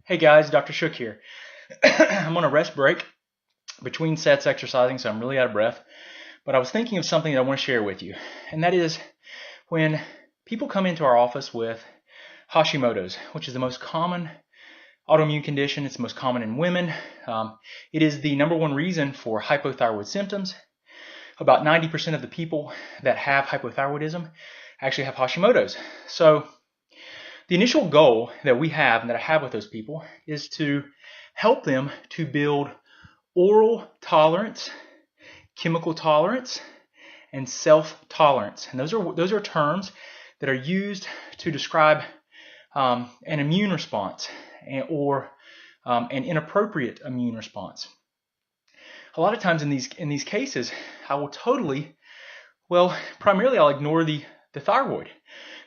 Hey guys, Dr. Shook here. I'm on a rest break between sets exercising, so I'm really out of breath. But I was thinking of something that I want to share with you, and that is when people come into our office with Hashimoto's, which is the most common autoimmune condition. It's the most common in women. It is the number one reason for hypothyroid symptoms. About 90% of the people that have hypothyroidism actually have Hashimoto's. So the initial goal that we have and that I have with those people is to help them to build oral tolerance, chemical tolerance, and self-tolerance. And those are terms that are used to describe an immune response or an inappropriate immune response. A lot of times in these cases, I will primarily I'll ignore the thyroid,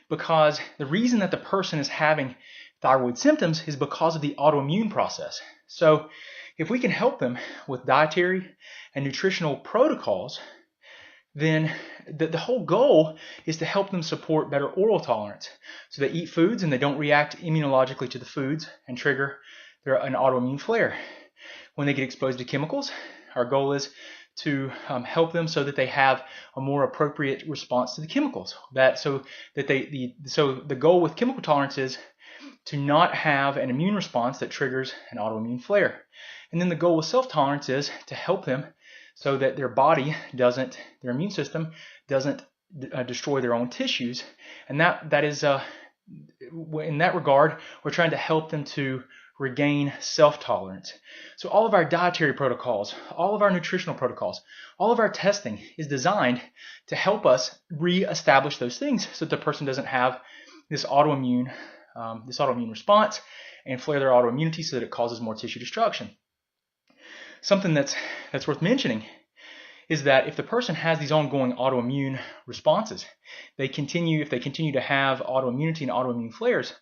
because the reason that the person is having thyroid symptoms is because of the autoimmune process. So if we can help them with dietary and nutritional protocols, then the whole goal is to help them support better oral tolerance. So they eat foods and they don't react immunologically to the foods and trigger an autoimmune flare. When they get exposed to chemicals, our goal is to help them so that they have a more appropriate response to the chemicals. So the goal with chemical tolerance is to not have an immune response that triggers an autoimmune flare. And then the goal with self-tolerance is to help them so that their immune system doesn't destroy their own tissues. And that is in that regard, we're trying to help them to regain self-tolerance. So all of our dietary protocols, all of our nutritional protocols, all of our testing is designed to help us re-establish those things so that the person doesn't have this autoimmune response and flare their autoimmunity so that it causes more tissue destruction. Something that's worth mentioning is that if the person has these ongoing autoimmune responses, if they continue to have autoimmunity and autoimmune flares,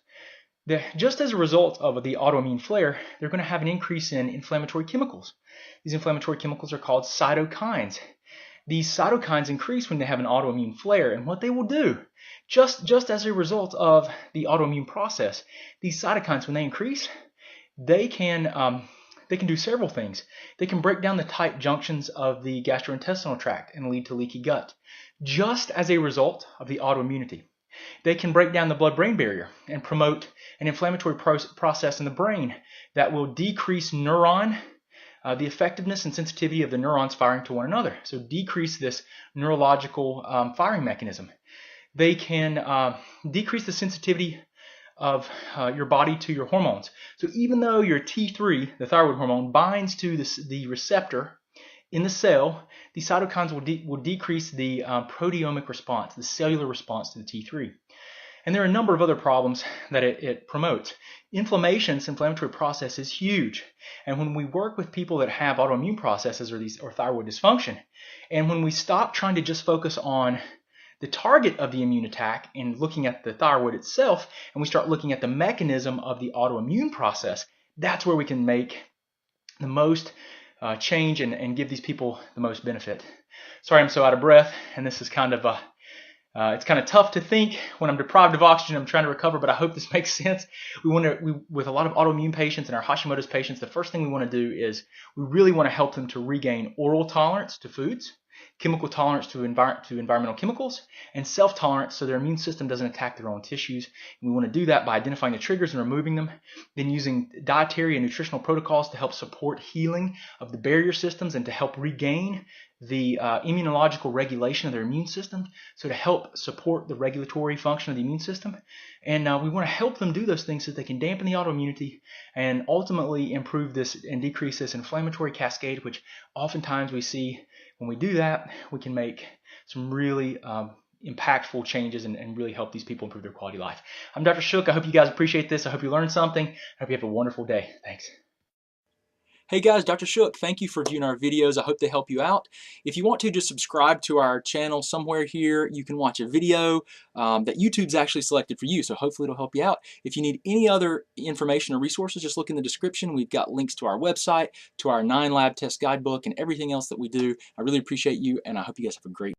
just as a result of the autoimmune flare, they're going to have an increase in inflammatory chemicals. These inflammatory chemicals are called cytokines. These cytokines increase when they have an autoimmune flare, and what they will do, just as a result of the autoimmune process, these cytokines, when they increase, they can do several things. They can break down the tight junctions of the gastrointestinal tract and lead to leaky gut, just as a result of the autoimmunity. They can break down the blood-brain barrier and promote an inflammatory process in the brain that will decrease the effectiveness and sensitivity of the neurons firing to one another. So decrease this neurological firing mechanism. They can decrease the sensitivity of your body to your hormones. So even though your T3, the thyroid hormone, binds to the receptor in the cell, these cytokines will decrease the proteomic response, the cellular response to the T3. And there are a number of other problems that it promotes. This inflammatory process is huge. And when we work with people that have autoimmune processes or thyroid dysfunction, and when we stop trying to just focus on the target of the immune attack and looking at the thyroid itself, and we start looking at the mechanism of the autoimmune process, that's where we can make the most change and give these people the most benefit. Sorry I'm so out of breath, and this is it's kind of tough to think when I'm deprived of oxygen. I'm trying to recover, but I hope this makes sense. With a lot of autoimmune patients and our Hashimoto's patients, the first thing we want to do is we really want to help them to regain oral tolerance to foods, chemical tolerance to environmental chemicals, and self-tolerance so their immune system doesn't attack their own tissues. And we want to do that by identifying the triggers and removing them, then using dietary and nutritional protocols to help support healing of the barrier systems and to help regain the immunological regulation of their immune system, so to help support the regulatory function of the immune system. And we want to help them do those things so that they can dampen the autoimmunity and ultimately improve this and decrease this inflammatory cascade, which oftentimes we see when we do that, we can make some really impactful changes and really help these people improve their quality of life. I'm Dr. Shook. I hope you guys appreciate this. I hope you learned something. I hope you have a wonderful day. Thanks. Hey guys, Dr. Shook, thank you for viewing our videos. I hope they help you out. If you want to, just subscribe to our channel somewhere here. You can watch a video that YouTube's actually selected for you, so hopefully it'll help you out. If you need any other information or resources, just look in the description. We've got links to our website, to our 9 lab test guidebook, and everything else that we do. I really appreciate you, and I hope you guys have a great